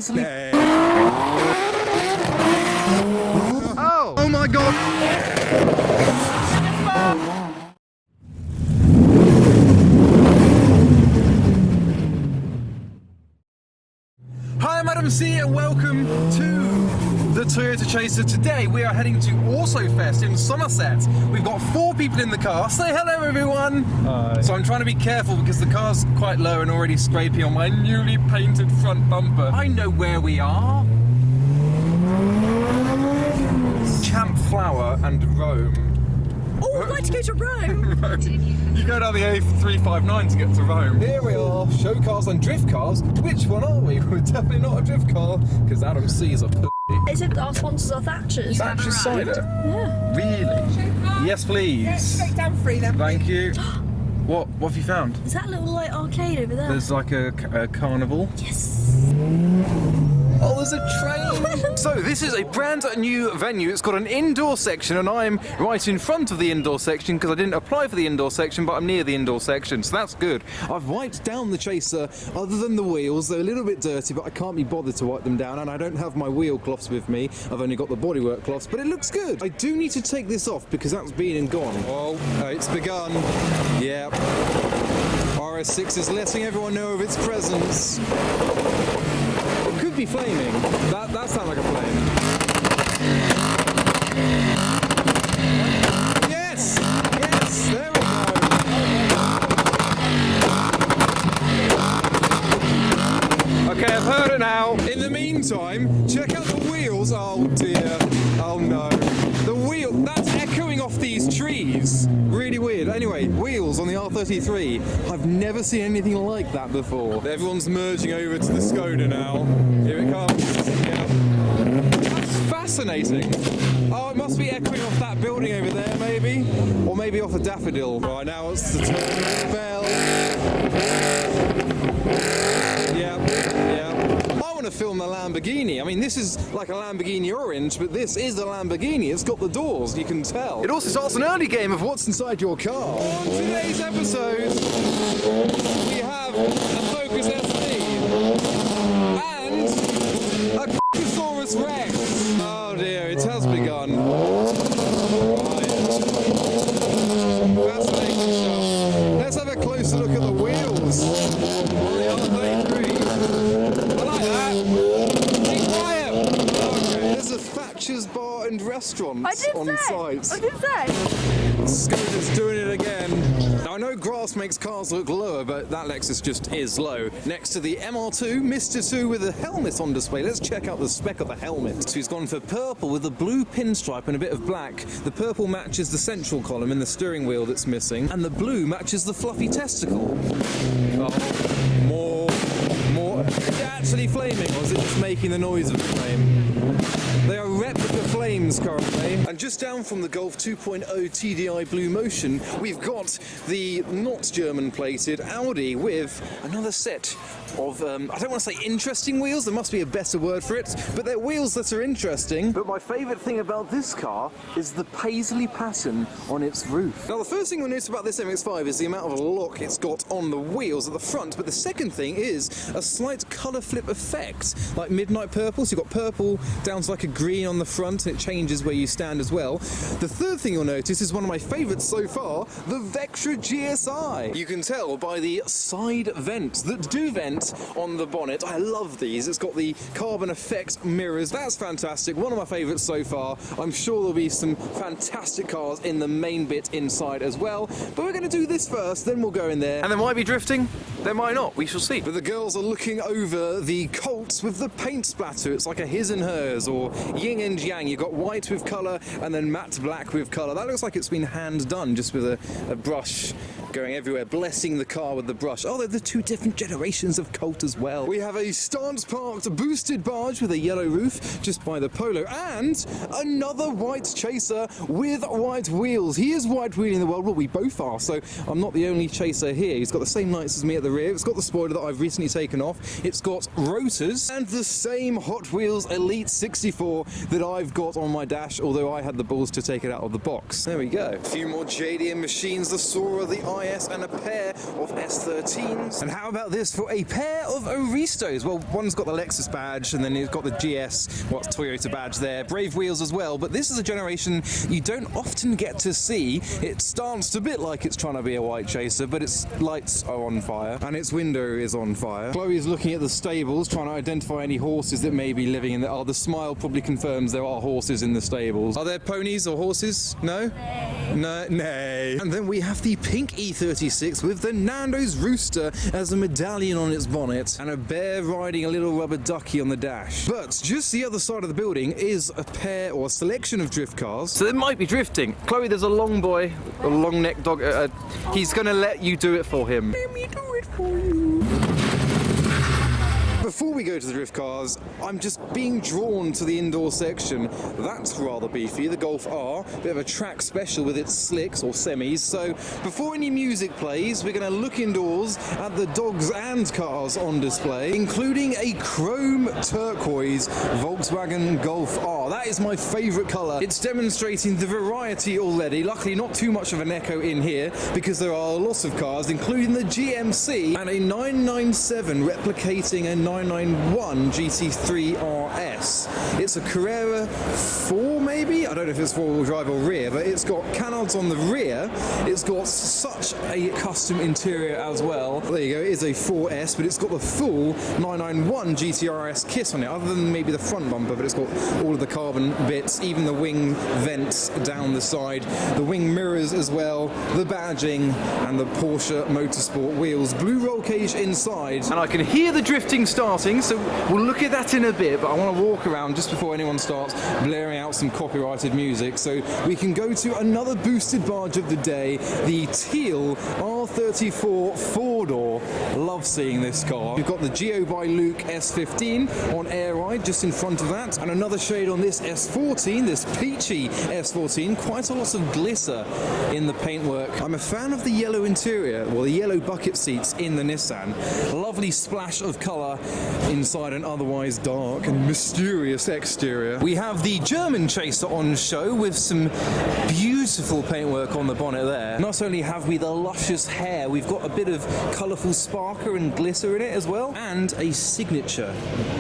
Paisley. Oh! Oh my god! Hi, I'm Adam C and welcome to the Toyota Chaser. Today we are heading to AutoFest in Somerset. We've got 4 people in the car. Say hello everyone! Hi. So I'm trying to be careful because the car's quite low and already scraping on my newly painted front bumper. I know where we are. Champ Flower and Rome. Oh, I'd like to go to Rome! You go down the A359 to get to Rome. Here we are, show cars and drift cars. Which one are we? We're definitely not a drift car, because Adam C's a p***. It said our sponsors are Thatcher's. Thatcher's cider? Yeah. Really? Yes, please. Yeah, straight down free then. Thank you. What have you found? Is that little like arcade over there? There's like a carnival. Yes. Oh, there's a train! So this is a brand new venue. It's got an indoor section and I'm right in front of the indoor section because I didn't apply for the indoor section, but I'm near the indoor section, so that's good. I've wiped down the Chaser other than the wheels. They're a little bit dirty, but I can't be bothered to wipe them down, and I don't have my wheel cloths with me. I've only got the bodywork cloths, but it looks good. I do need to take this off because that's been and gone. Oh, it's begun. Yeah. RS6 is letting everyone know of its presence. Could be flaming. That sounds like a flame. Yes! Yes! There we go. Okay, I've heard it now. In the meantime, check out the wheels. Oh dear. Oh no. The wheel, that's echoing off these trees. Really weird. Anyway, wheels on the R33. I've never seen anything like that before. Everyone's merging over to the Skoda now. Here it comes. Yeah. That's fascinating. Oh, it must be echoing off that building over there, maybe? Or maybe off a daffodil. Right, now it's the turn bell. Yeah. I want to film the Lamborghini. I mean, this is like a Lamborghini Orange, but this is a Lamborghini. It's got the doors, you can tell. It also starts an early game of what's inside your car. On today's episode, we have a Focus ST and a Saurus Rex. Oh dear, it has begun. Right. Fascinating stuff. Let's have a closer look at the wheels on the R33. I like that. Be quiet. Okay, there's a Thatcher's Bar and Restaurant on site. I did say. Skoda's doing it again. Now I know grass makes cars look lower, but that Lexus just is low. Next to the MR2, Mr. 2 with a helmet on display. Let's check out the spec of the helmet. So he's gone for purple with a blue pinstripe and a bit of black. The purple matches the central column and the steering wheel that's missing, and the blue matches the fluffy testicle. Oh, more. Is it actually flaming, or is it just making the noise of the flame? They are replica flames currently. And just down from the Golf 2.0 TDI Blue Motion, we've got the not German plated Audi with another set of, I don't want to say interesting wheels, there must be a better word for it, but they're wheels that are interesting. But my favourite thing about this car is the paisley pattern on its roof. Now the first thing you'll notice about this MX-5 is the amount of lock it's got on the wheels at the front, but the second thing is a slight colour flip effect, like midnight purple, so you've got purple down to like a green on the front and it changes where you stand as well. The third thing you'll notice is one of my favourites so far, the Vectra GSI. You can tell by the side vents that do vent on the bonnet. I love these. It's got the carbon effect mirrors. That's fantastic. One of my favourites so far. I'm sure there'll be some fantastic cars in the main bit inside as well. But we're going to do this first, then we'll go in there. And there might be drifting, there might not. We shall see. But the girls are looking over the Colts with the paint splatter. It's like a his and hers, or yin and yang. You've got white with colour and then matte black with colour. That looks like it's been hand done, just with a brush going everywhere, blessing the car with the brush. Oh, they're the 2 different generations of Colt as well. We have a stance parked boosted barge with a yellow roof just by the Polo, and another white Chaser with white wheels. He is white wheeling the world, well, we both are, so I'm not the only Chaser here. He's got the same lights as me at the rear. It's got the spoiler that I've recently taken off. It's got rotors and the same Hot Wheels Elite 64 that I've got on my dash, although I had the balls to take it out of the box. There we go. A few more JDM machines, the Sora, the GTIS and a pair of S13s. And how about this for a pair of Aristos? Well, one's got the Lexus badge and then it's got the GS, what's Toyota badge there. Brave wheels as well, but this is a generation you don't often get to see. It starts a bit like it's trying to be a white chaser, but its lights are on fire and its window is on fire. Chloe's looking at the stables, trying to identify any horses that may be living in there. Oh, the smile probably confirms there are horses in the stables. Are there ponies or horses? No? No. Nay. And then we have the pink E36 with the Nando's rooster as a medallion on its bonnet and a bear riding a little rubber ducky on the dash. But just the other side of the building is a pair or a selection of drift cars. So they might be drifting. Chloe, there's a long boy, a long neck dog. He's gonna let you do it for him. Let me do it for you. Before we go to the drift cars, I'm just being drawn to the indoor section. That's rather beefy, the Golf R, bit of a track special with its slicks or semis. So before any music plays, we're going to look indoors at the dogs and cars on display, including a chrome turquoise Volkswagen Golf R. That is my favourite colour. It's demonstrating the variety already. Luckily not too much of an echo in here because there are lots of cars, including the GMC and a 997 replicating a 991 GT3 RS. It's a Carrera 4 maybe? I don't know if it's four-wheel drive or rear, but it's got canards on the rear. It's got such a custom interior as well. There you go, it is a 4S, but it's got the full 991 GT RS kit on it, other than maybe the front bumper, but it's got all of the carbon bits, even the wing vents down the side, the wing mirrors as well, the badging, and the Porsche Motorsport wheels. Blue roll cage inside. And I can hear the drifting starting, so we'll look at that in a bit, but I want to walk around just before anyone starts blaring out some copyrighted music so we can go to another boosted barge of the day, the teal R34 four-door. Love seeing this car. We've got the Geo by Luke S15 on air ride just in front of that, and another shade on this S14, this peachy S14, quite a lot of glitter in the paintwork. I'm a fan of the yellow interior, well, the yellow bucket seats in the Nissan. Lovely splash of colour inside an otherwise dark and mysterious exterior. We have the German Chaser on show with some beautiful paintwork on the bonnet there. Not only have we the luscious hair, we've got a bit of colourful sparkle and glitter in it as well, and a signature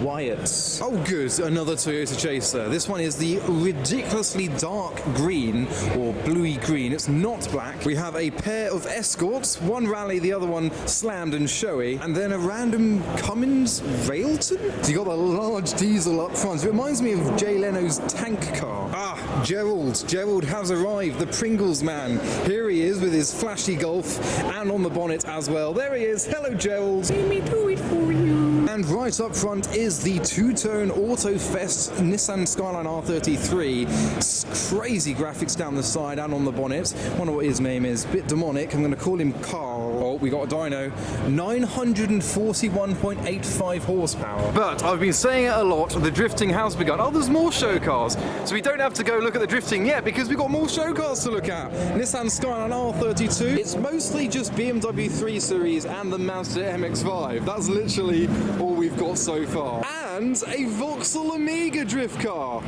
Wyatt. Oh good, another Toyota Chaser. This one is the ridiculously dark green, or bluey green. It's not black. We have a pair of Escorts, one rally, the other one slammed and showy, and then a random Cummins Railton? So you got the large diesel up front. It reminds me of Jay Leno's tank car. Ah, Gerald. Gerald has arrived, the Pringles man. Here he is with his flashy Golf and on the bonnet as well. There he is. Hello, Gerald. Let me do it for you. And right up front is the two-tone AutoFest Nissan Skyline R33. It's crazy graphics down the side and on the bonnet. Wonder what his name is. Bit demonic. I'm going to call him Carl. Oh, we got a dyno. 941.85 horsepower. But I've been saying it a lot, the drifting has begun. Oh, there's more show cars. So we don't have to go look at the drifting yet because we've got more show cars to look at. Nissan Skyline R32. It's mostly just BMW 3 Series and the Mazda MX-5. That's literally all we've got so far. And a Vauxhall Amiga drift car.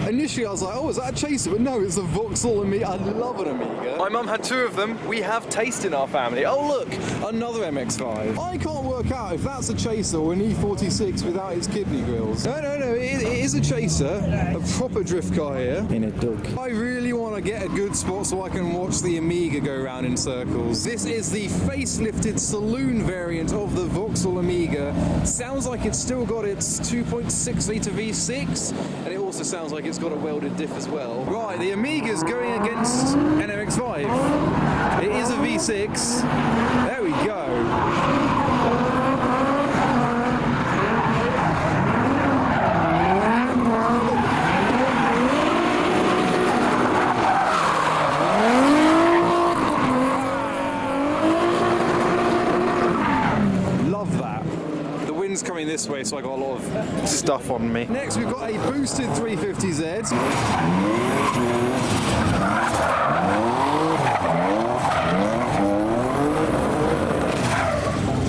Initially I was like, oh, is that a Chaser? But no, it's a Vauxhall Amiga. I love an Amiga. My mum had two of them. We have taste in our family. Oh look, another MX-5. I can't work out if that's a Chaser or an E46 without its kidney grills. No, it is a Chaser. A proper drift car here. In a dog. I really want to get a good spot so I can watch the Amiga go round in circles. This is the facelifted saloon variant of the Vauxhall Amiga. Sounds like it's still got its 2.6 litre V6, and it also sounds like it's got a welded diff as well. Right, the Amiga's going against an MX-5. It is a V6. There we go. Coming this way, so I got a lot of stuff on me. Next we've got a boosted 350Z.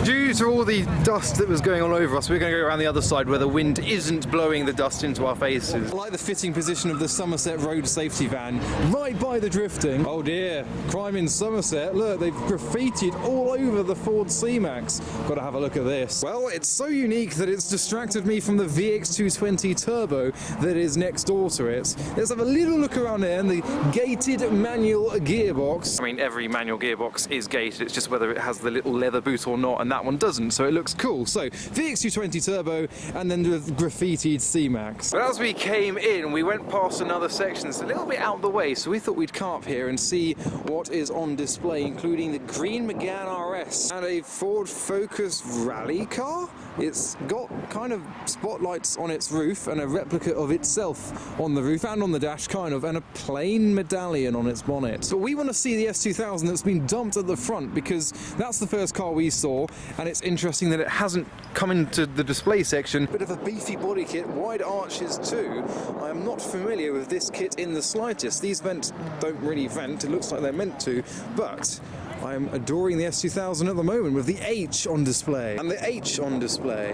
Due after all the dust that was going all over us, we're going to go around the other side where the wind isn't blowing the dust into our faces. I like the fitting position of the Somerset road safety van, right by the drifting. Oh dear, crime in Somerset. Look, they've graffitied all over the Ford C-Max. Got to have a look at this. Well, it's so unique that it's distracted me from the VX220 Turbo that is next door to it. Let's have a little look around there and the gated manual gearbox. I mean, every manual gearbox is gated, it's just whether it has the little leather boot or not, and that one doesn't, so it looks cool. So, VX220 Turbo, and then the graffitied C-Max. But as we came in, we went past another section that's a little bit out the way, so we thought we'd come up here and see what is on display, including the green Megane RS and a Ford Focus rally car. It's got kind of spotlights on its roof and a replica of itself on the roof and on the dash, kind of, and a plain medallion on its bonnet. But we want to see the S2000 that's been dumped at the front because that's the first car we saw, and it's interesting that it hasn't come into the display section. Bit of a beefy body kit, wide arches too. I am not familiar with this kit in the slightest. These vents don't really vent, it looks like they're meant to, but I am adoring the S2000 at the moment with the H on display and the H on display.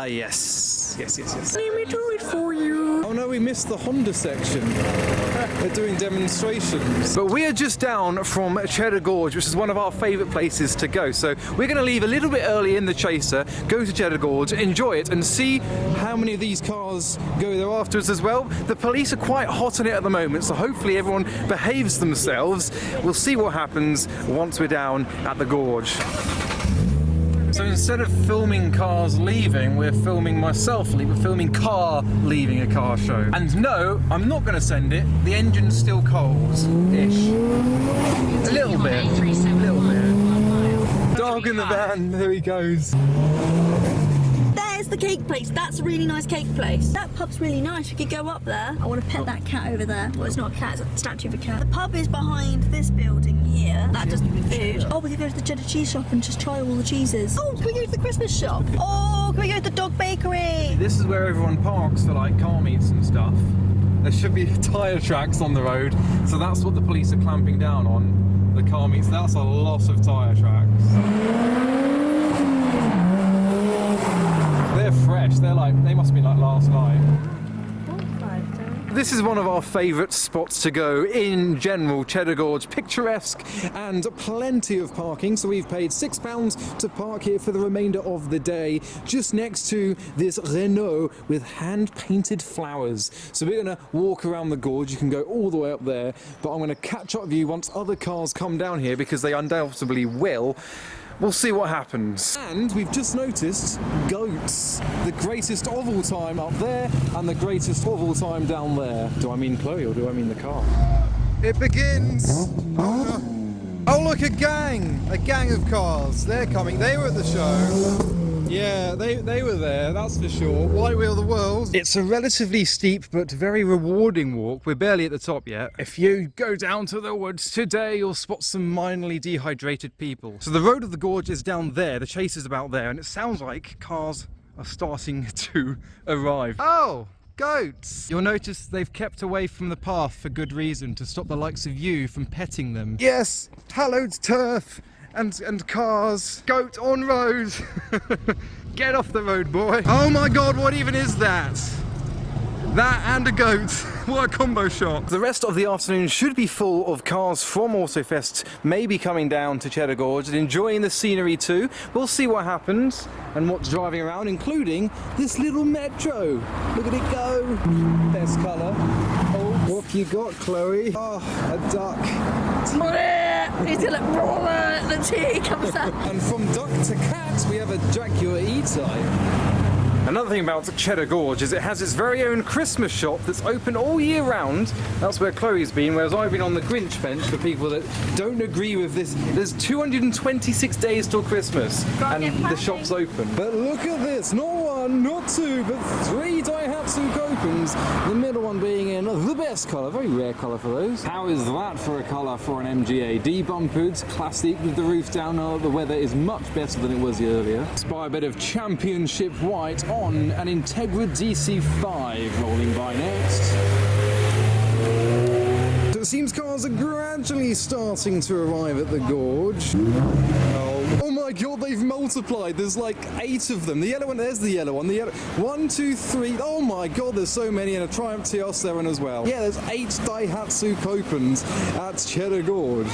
Yes. Let me do it for you. Oh no, we missed the Honda section. They're doing demonstrations. But we are just down from Cheddar Gorge, which is one of our favourite places to go. So we're going to leave a little bit early in the chaser, go to Cheddar Gorge, enjoy it, and see how many of these cars go there afterwards as well. The police are quite hot on it at the moment, so hopefully everyone behaves themselves. We'll see what happens once we're down at the gorge. So instead of filming cars leaving, we're filming myself leaving. We're filming car leaving a car show. And no, I'm not going to send it. The engine's still cold-ish. A little bit. Dog in the van, there he goes. There's the cake place. That's a really nice cake place. That pub's really nice. We could go up there. I want to pet that cat over there. Well, it's not a cat, it's a statue of a cat. The pub is behind this building here. That doesn't have food. Oh, we could go to the cheddar cheese shop and just try all the cheeses. Oh, can we go to the Christmas shop? Oh, can we go to the dog bakery? This is where everyone parks for like car meets and stuff. There should be tyre tracks on the road, so that's what the police are clamping down on. The car meets, that's a lot of tyre tracks. They're fresh, they must be like last night. This is one of our favourite spots to go in general, Cheddar Gorge, picturesque and plenty of parking, so we've paid £6 to park here for the remainder of the day, just next to this Renault with hand-painted flowers. So we're going to walk around the gorge, you can go all the way up there, but I'm going to catch up with you once other cars come down here, because they undoubtedly will. We'll see what happens. And we've just noticed goats. The greatest of all time up there and the greatest of all time down there. Do I mean Chloe or do I mean the car? It begins! Oh look, a gang of cars. They're coming. They were at the show. Yeah, they were there, that's for sure. White Wheel the World. It's a relatively steep but very rewarding walk. We're barely at the top yet. If you go down to the woods today, you'll spot some minorly dehydrated people. So the road of the gorge is down there, the chase is about there, and it sounds like cars are starting to arrive. Oh! Goats! You'll notice they've kept away from the path for good reason, to stop the likes of you from petting them. Yes! Hallowed turf! And cars. Goat on road. Get off the road, boy. Oh my god, what even is that? That and a goat. What a combo shot. The rest of the afternoon should be full of cars from AutoFest, maybe coming down to Cheddar Gorge and enjoying the scenery too. We'll see what happens and what's driving around, including this little metro. Look at it go. Best colour. Oh, whoops. you got, Chloe? Oh, a duck. He's gonna the tea comes out. And from duck to cat, we have a Jaguar E-Type. Another thing about Cheddar Gorge is it has its very own Christmas shop that's open all year round. That's where Chloe's been, whereas I've been on the Grinch bench for people that don't agree with this. There's 226 days till Christmas and the shop's open. But look at this, not one, not two, but 3 Daihatsu Kopens. The middle one being in the best colour, very rare colour for those. How is that for a colour for an MGA? D-bumpered, classic with the roof down. The weather is much better than it was earlier. Spy a bit of championship white on an Integra DC5 rolling by next. So it seems cars are gradually starting to arrive at the gorge. Oh my god, they've multiplied. There's like 8 of them. The yellow one, there's the yellow one. The yellow, 1, 2, 3. Oh my god, there's so many, and a Triumph TR there as well. Yeah, there's 8 Daihatsu Kopens at Cheddar Gorge.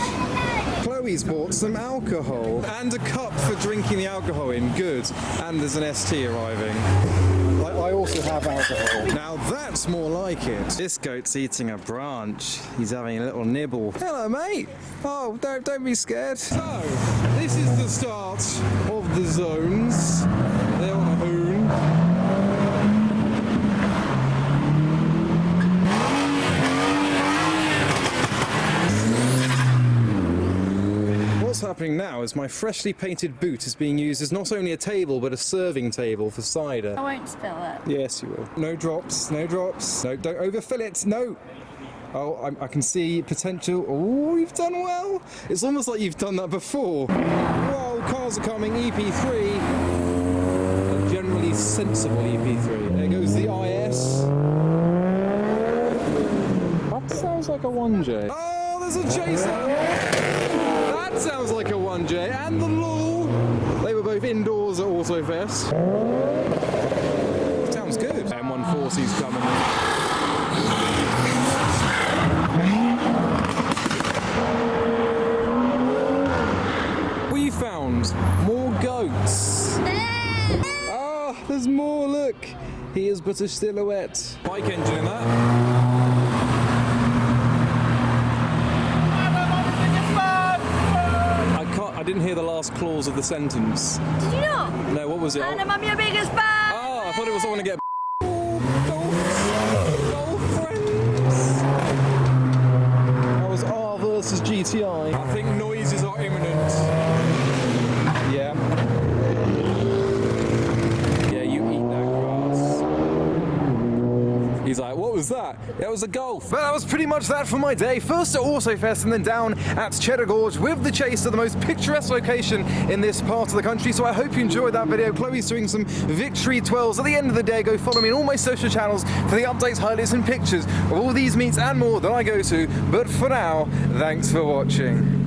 Chloe's bought some alcohol and a cup for drinking the alcohol in. Good. And there's an ST arriving. I also have alcohol. Now that's more like it. This goat's eating a branch. He's having a little nibble. Hello, mate. Oh, don't be scared. So, this is the start of the zones. They're on a hoon. What's happening now is my freshly painted boot is being used as not only a table but a serving table for cider. I won't spill it. Yes, you will. No drops, no drops. No, don't overfill it. No. Oh, I can see potential. Oh, you've done well. It's almost like you've done that before. Whoa, cars are coming. EP3. A generally sensible EP3. There goes the IS. That sounds like a 1J. Oh, there's a chaser. That sounds like a 1J. And the LUL. They were both indoors at AutoFest. Sounds good. M140's coming in. We found more goats. Ah, there's more, look. He is but a silhouette. Bike engine in that. I didn't hear the last clause of the sentence. Did you not? No, what was it? And I'm your biggest fan. Oh, I thought it was someone to get golf friends. That was R versus GTI. I think noises are imminent. Yeah. Yeah, you eat that grass. He's like, what was that? That was a Golf. But that was pretty much that for my day. First at AutoFest and then down at Cheddar Gorge with the Chaser, the most picturesque location in this part of the country. So I hope you enjoyed that video. Chloe's doing some victory twirls. At the end of the day, go follow me on all my social channels for the updates, highlights and pictures of all these meets and more that I go to. But for now, thanks for watching.